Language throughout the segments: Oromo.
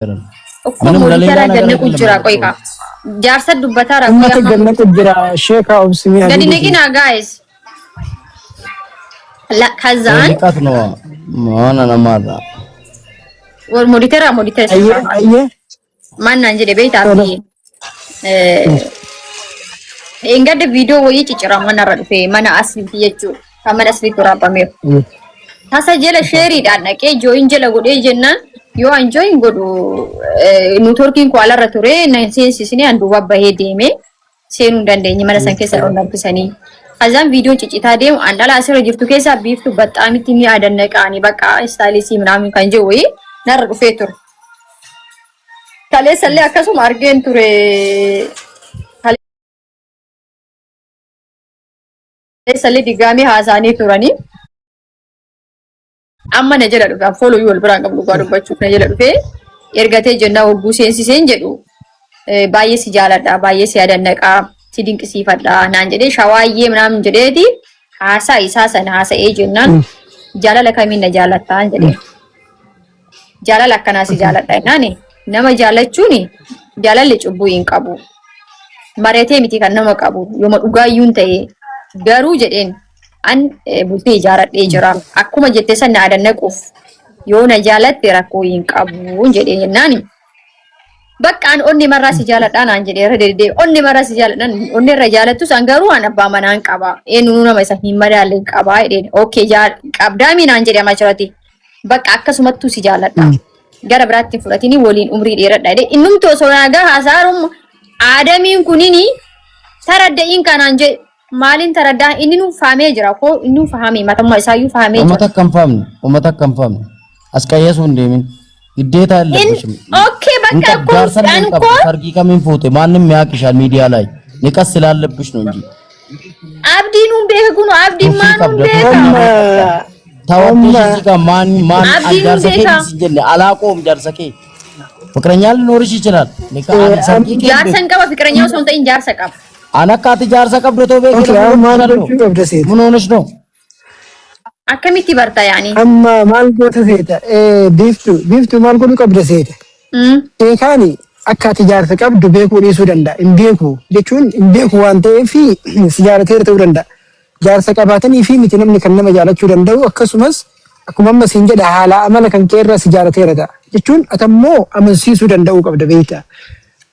ምንም ለሌላ ነገር ቁጅራ ቆይካ ጃርሰ ዱበታ ኡመተ ገነ ቁጅራ ሼካ ኦብስሚ ገዲነቂና ጋይስ لا كذان قطنو انا نماذا والموديتر ايه ما ننجي بيت ابي انغد فيديو وي تشرا من رفي من اسلي يجو كما اسلي ترابمي تسجل شيري دانكي جوين جلا غودي جنان يو انجوين غدو نتوركين كوالا رتوري نسين سيسني اندو وبا هديمي سينو دندني من سانكي سرون نبسني azan video cicita dem andala asira jirtu kesa biftu batami tini adanaqani baka stylisi ምናምን kanje ወይ nar fetur kale salle akasum argen ture kale salle digami hasani turani amma najala duga follow you albran qablu gadu bachu najala dufe ergate jenna ogu sensisen jedhu baye si jalada baye si adanaqa sidink sifadha nan jede shawaye ምናምን jdeeti hasa isa sana hasa ejennan jalala kaminna jalatta jede jalala kana si jalatta nani nama jalachuni jalalle cubbu yin qabu marete miti kan nama qabu yoma dhugaayun ta'e garu jedhen an bulti ijaradhe jira akkuma jette sanna adannaquuf yoona jalatte rakko yin qabu jedhen nani bakka an onni marra si jaladhan an jedhe redede onni marra si jaladhan onni rajalatu sangaru an abba manan qaba enu nama isa himmadalen qaba eden okay qabdami nan jedhe amachirati bakka akkasumattu si jaladha gara biraatti fudhatini woliin umrii dheeradha ede innumto sonaga hasarum aadamin kunini taraddain kanan je malin taradda inninu faame jira ko innu faame matamma isayu faame jira umata kam famne askayesu ndemin ግዴታ አለብሽም ኦኬ በቃ እኮ ሰርጊ ከምን ፎቶ ማንንም ያቅሻል ሚዲያ ላይ ንቀስ ስላለብሽ ነው እንጂ አብዲኑን በህጉ ነው አብዲ ማኑን በህጉ ታወቅሽ እዚህ ጋር ማን አንዳርሰከ ሲጀለ አላቆም ዳርሰከ ፍቅረኛ ሊኖርሽ ይችላል ንቃ ሰርጊ ጃርሰን ቀባ ፍቅረኛው ሰው እንጠኝ ጃርሰቀ አናካት ጃርሰቀ ብረቶ በከለ ምን ሆነሽ ነው akkamitti barta yani amma maal goota seeta biiftu maal godhu qabda seeta eekaani akka ati jaarsa qabdu beekuu dhiisuu danda'a hin beeku jechuun hin beeku waan ta'eef si jaalateera ta'uu danda'a jaarsa qabaatanii fi miti namni kan nama jaalachuu danda'u akkasumas akkuma amma siin jedha haala amala kan kee irraa si jaalateera ta'a jechuun atammoo amansiisuu danda'uu qabda beekta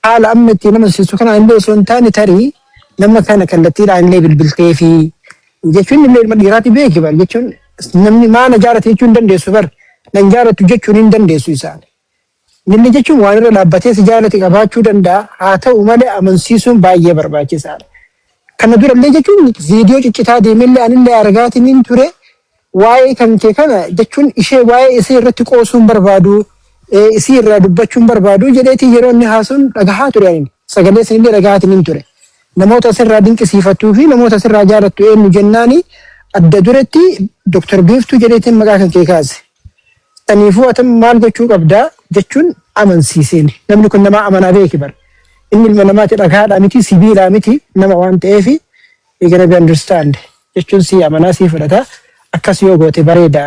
haala amma itti nama amansiisu kana illee osoo hin taane tarii nama kana kallattiidhaan illee bilbiltee fi jechuun illee ilma dhiiraati beeki bar jechuun namni maana jaarate jechuun dandeessu bar nan jaaratu jechuun hin dandeessu isaan inni jechuun waan irra dhaabbatee si jaalate qabaachuu danda'a haa ta'u malee amansiisuun baay'ee barbaachisaadha kana dura illee jechuun viidiyoo ciccitaa deemellee anillee argaatiin ture waa'ee kan kee kana jechuun ishee waa'ee isee irratti qoosuun barbaadu isii irraa dubbachuun barbaadu jedheetii yeroo inni haasuun dhagahaa ture ani sagalee isinillee dhagahaatiin ture namoota asirraa dinqisiifattuu fi namoota asirraa jaalattu eenyu jennaani adda duratti Dr. Biiftuu jedheetiin maqaa kan kee kaase. Taniifuu atam maal gochuu qabdaa jechuun amansiiseen namni kun nama amanaa beeki bar. Inni ilma namaati dhagaadhaa miti sibiilaa miti nama waan ta'eef you gonna be understand jechuun si amanaa si fudhata akkas yoo goote bareeda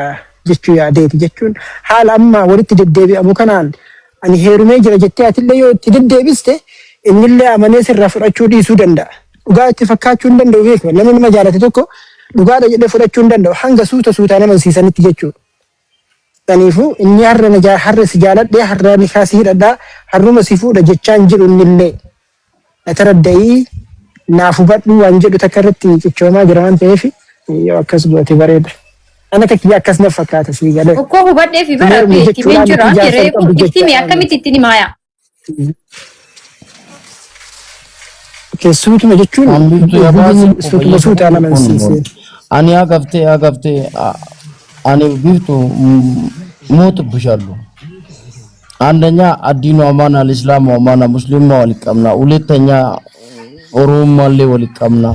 jechuu yaadeeti jechuun haala amma walitti deddeebi'amu kanaan ani heerumee jira jettee atillee yoo itti deddeebiste innillee amanee sirraa fudhachuu dhiisuu danda'a. Dhugaa itti fakkaachuu hin danda'u beeku namni nama jaalate tokko dhugaadha jedhee fudhachuu hin danda'u hanga suutaa nama siisanitti jechuudha. Taniifuu inni har'a si jaaladhee har'a ni kaasii hidhadhaa har'uma si fuudha jechaan jedhu innillee na taradda'ii naaf hubadhu waan jedhu takka irratti cichoomaa jira waan ta'eef yoo akkas goote bareeda. Ana takki akkas na fakkaata si galee. Okkoo hubadhee fi baradhee itti jira yeroo itti akkamitti itti ni maaya. Suutuma jechuun suutuma suutaa nama siisee. Ani agafte ani biiftu ሞትብሻለሁ አንደኛ አዲኑ አማና እስላሙ አማና ሙስሊሙ ወልቀምና ሁለተኛ ኦሮሞማሌ ወልቀምና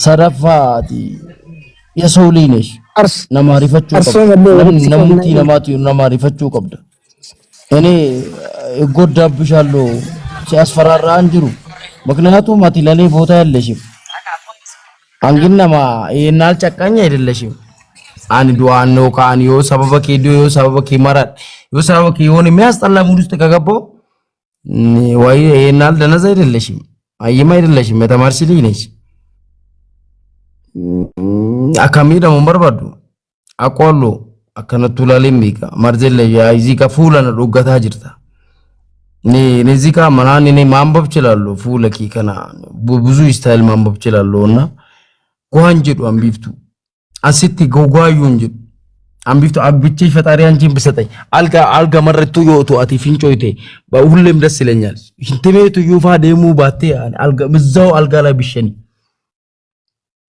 ሰረፋቲ የሰው ልጅ ነሽ ነማሪፈቹ ነሙቲ ነማቲ ነማሪፈቹ ቀብደ እኔ እጎዳብሻለሁ ሲያስፈራራ አንጅሩ ምክንያቱም አቲ ለኔ ቦታ ያለሽም አንግናማ ይናል ጨቃኝ አይደለሽም ani du'aan ነው ካን yo sababa kee yo sababa kee marat yo sababa kee የሆነ የሚያስጠላ ሙድ ውስጥ ከገባው ወይ ይሄናል ደነዘ አይደለሽም አይማ አይደለሽም የተማርሽ ልጅ ነሽ አካሚ ደግሞ በርባዱ አቆሎ አከነቱ ላለም ቢካ ማርዘለ ያይዚ ከፉላን ዶጋታ ጅርታ እዚህ ጋር ማናን እኔ ማንበብ እችላለሁ ፉለኪ ከና ብዙ ስታይል ማንበብ እችላለሁና ጓንጅዱ አንቢፍቱ አሲቲ ጎጓዩ እንጂ አንቢፍቱ አግብቼ ፈጣሪ አንቺን ብሰጠኝ አልጋ መረቱ ይወጡ አቲ ፊንጮይቴ በሁሉም ደስ ይለኛል ሽንትቤቱ ዩፋ ደሙ ባቴ አልጋ በዛው አልጋ ላይ ቢሸኒ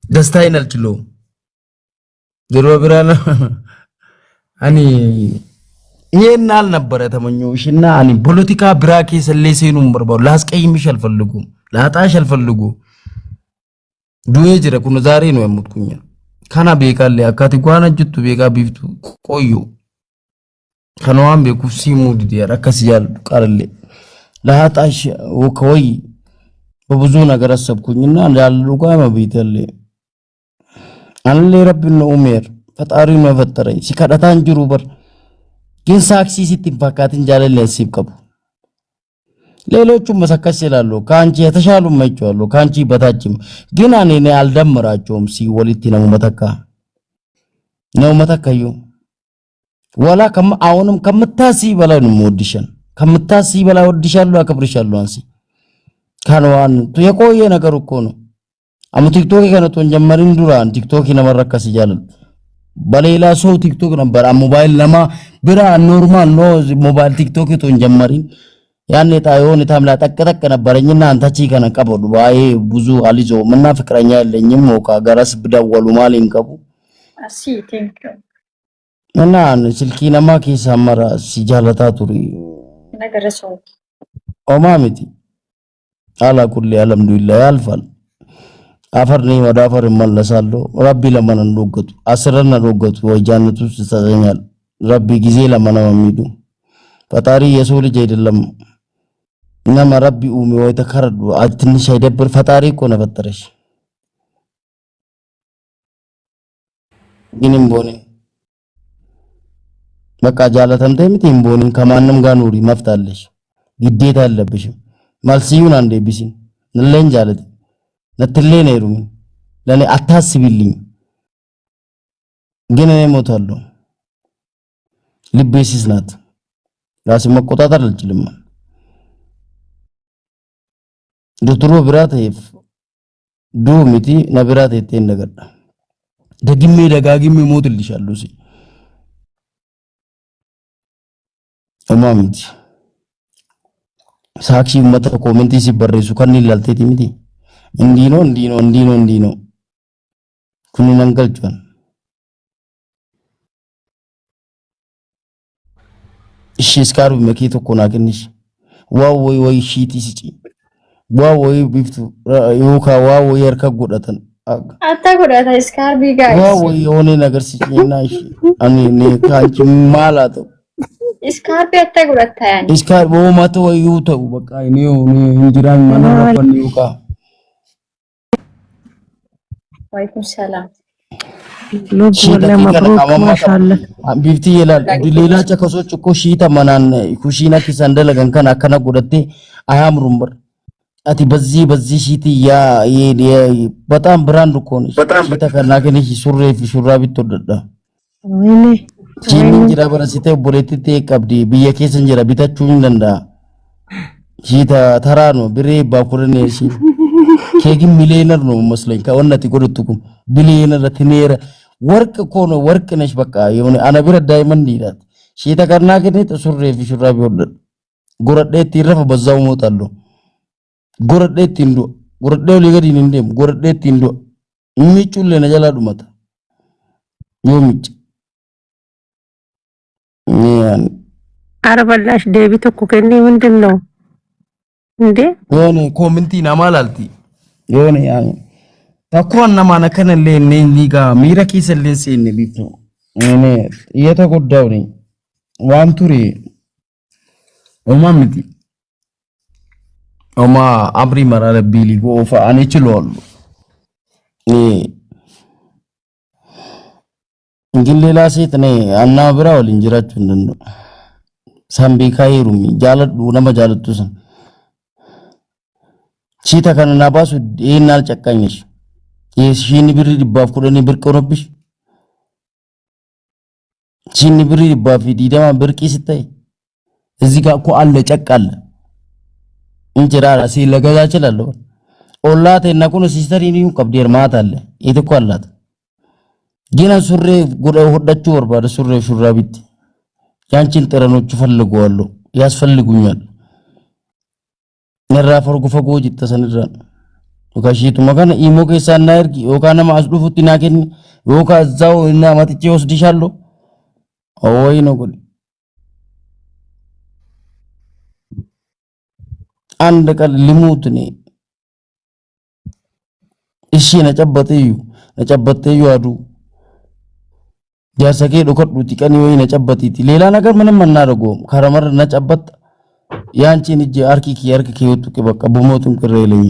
ደስታዬን አልችለውም ድሮ ብራና አኒ ይሄናል ነበር ተመኞሽና አኒ ፖለቲካ ብራኬ ሰለሰይኑም በርባው ላስቀይምሽ አልፈልጉም ላጣሽ አልፈልጉ ዱዬ ጅረ ኩኑ ዛሬ ነው የምትኩኛ ካና ቤካለ አካቲ ጓና ጅቱ ቤካ ቢፍቱ ቆዩ ከነዋም ቤኩሲ ሙድ ዲያራ ከስያል ቃርለ ላጣሽ ወከይ በብዙ ነገር አሰብኩኝና እንዳሉ ጓማ ቤተለ አንለ ረብነ ኡሜር ፈጣሪ ነው ፈጠረኝ ሲከዳታን ጅሩ በር ግን ሳክሲ ሲትንፋካትን ጃለለ ሲብቀቡ ሌሎቹም መሰከስ ይላሉ ካንቺ የተሻሉ ማይጫሉ ካንቺ በታችም ግን እኔ አልደምራቸውም ሲወልቲ ነው መተካዩ ወላ አሁንም ከምታሲ በላይ ነው ወድሽን ከምታሲ በላይ ወድሻለሁ አከብርሻለሁ አንሲ ካንዋን የቆየ ነገር እኮ ነው አሙ ቲክቶክ ከነቶን ጀመሪን ዱራን ቲክቶክ ይነመረከስ ይጃላል በሌላ ሰው ቲክቶክ ነበር ሞባይል ለማ ብራ ኖርማል ነው ሞባይል ቲክቶክ ቶን ጀመሪን ያኔ ታዮን ታምላ ተቀተቀ ነበርኝና አንታቺ ከነቀበሉ ባይ ብዙ አልጆ ምና ፍቅረኛ ያለኝም ሞካ ገረስ ብደወሉ ማሊንቀቡ አሲ ቲንክ እና ስልኪ ነማ ከሰመራ ሲጃለታ ቱሪ ነገረሰው ኦማሚቲ አላ ኩሊ አልሐምዱሊላህ ያልፋል አፈርኒ ወደ አፈር ይመለሳለሁ ረቢ ለማን እንደወገቱ አስረና እንደወገቱ ወጃነቱ ተሰኛል ረቢ ጊዜ ለማን የሚዱ ፈጣሪ የሰው ልጅ አይደለም እናማ ረቢ ኡሚ ወይ ተከረዱ አትንሽ አይደብር ፈጣሪ እኮ ነው ፈጠረሽ ግንም ቦኔ በቃ ጃለተምተ ምትም ቦኔ ከማንም ጋር ኑሪ መፍታለሽ ግዴታ አለብሽ ማልሲዩን አንዴ ቢሲን ለለን ጃለት ነትሌ ነይሩ ለኔ አታስቢልኝ ግን እኔ ሞታለሁ ልቤሲስ ናት ራስ መቆጣጠር አልችልም ዶክተሩ ብራቴ ዱሚቲ ነብራቴ ተንደገዳ ደግሜ ደጋግሜ ሞትልሻለሁ ሲ እማምቲ ሳክሲ መተ ኮሜንት ሲበረሱ ከን ይላልቴቲ ሚቲ እንዲኖ ኩኒን አንገልጫን እሺ ስካሩ መኪቶ ኮናግንሽ ዋው ወይ ሺቲ ሲጪ ዋው ወይ ቢፍቱ ዩካ ዋው የርከ ጉዳተን አታ ጉዳታ ስካር ቢጋይስ ዋው የሆነ ነገር ሲጪና እሺ አኔ ካንቺ ማላቶ ስካር ቢያታ ጉዳታ ያኒ ስካር ቦማቶ ወይ ዩተው በቃ እኔው እንጅራን ማናፈን ዩካ ወይኩም ሰላም ሎግ ወላ መብሩክ ማሻአላህ ቢፍቲ ይላል ሌላ ጨከሶች እኮ ሺታ ማናን ኩሺና ኪሰንደለገን ከና ከና ጉዳቴ አያምሩም በር አቲ በዚህ ሺቲ ያ በጣም ብራንድ እኮ ነው ሺታ ከና ከነሽ ሹራብ ተወደዳ ወይኔ ጂንጅራ በረሲተ ቦሌቲቴ ቀብዲ በየኬስ እንጀራ ቢታቹን እንደንዳ ሺታ ተራ ነው ብሬ ባኩረኔ ሺ ኬግ ሚሊዮነር ነው መስለኝ ከወነቲ ጎድቱኩም ቢሊዮነር ለትኔር ወርቅ እኮ ነው ወርቅ ነሽ በቃ የሆነ አነብረ ዳይመንድ ይላል ሺታ ከና ከነ ሹራብ ይወደድ ጎረዴት ይረፈ በዛው ሞታሉ ጎረዴት እንዶ ጎረዴው ሊገዲን እንደም ጎረዴት እንዶ ሚጩለ ነጀላ ዱመታ ዮሚጭ አረበላሽ ዴቪት እኮ ከኔ ምንድነው እንዴ የሆነ ኮሜንቲ ናማላልቲ የሆነ ያን ተኮን ነማነ ከነለ ኒጋ ሚረኪ ሰለንሲን ቢቱ እኔ እየተጎዳው ነኝ ዋንቱሪ ኦማምቲ ኦማ አምሪ መራለ ቢሊ ጎፋ አኔ ችሏል ግን ሌላ ሴት ነኝ አና ብራ ወልን ጅራችሁ እንደው ሳምቤ ካይሩሚ ጃለዱ ነማ ጃለቱሰን ሲታ ከነና ባሱ ይሄናል ጨቃኝሽ የሺኒ ብር ዲባፍ ኩለኒ ብር ቆረብሽ ሺኒ ብር ዲባፍ ዲደማ ብርቂ ስታይ እዚህ ጋር እኮ አለ ጨቃለ እንጀራ ራሴ ለገዛ እችላለሁ ኦላቴ እና ኩኑ ሲስተር ይኒው ቀብዴር ማት አለ ይተኮ አላት ግን ሱሬ ጉዳ ወደቹ ወርባደ ሱሬ ሹራቢት ያንቺን ጥረኖች ፈልገዋለሁ ያስፈልጉኛል ነራ ፈርጉ ፈጎጅ ተሰንራን ወካሺቱ መካነ ኢሞ ከሳና ይርጊ ወካና ማስዱፉት ናከኒ ወካ እዛው እና ማጥቼ ወስድሻለሁ ወይ ነው ጉድ አንድ ቀን ልሙት ነኝ እሺ ነጨበጠዩ አዱ ያሰከ ዶከዱቲ ቀኒ ወይ ነጨበጢቲ ሌላ ነገር ምንም አናደርገውም ከረመር ነጨበጥ ያንቺን እጅ አርኪኪ ወጡቂ በቃ በሞቱን ቅሬለኝ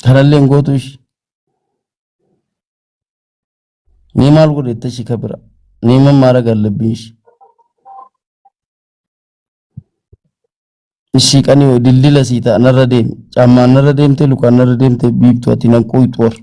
ከረሌን ጎቱሽ ኒማል ጉድ እተሽ ከብራ ኒመም ማረግ አለብኝሽ እሺ ቀኒ ድልድለ ሲታ ነረዴም ጫማ ነረዴም ተልኳ ነረዴም ተቢብቷቲ ነንቆይ ጦር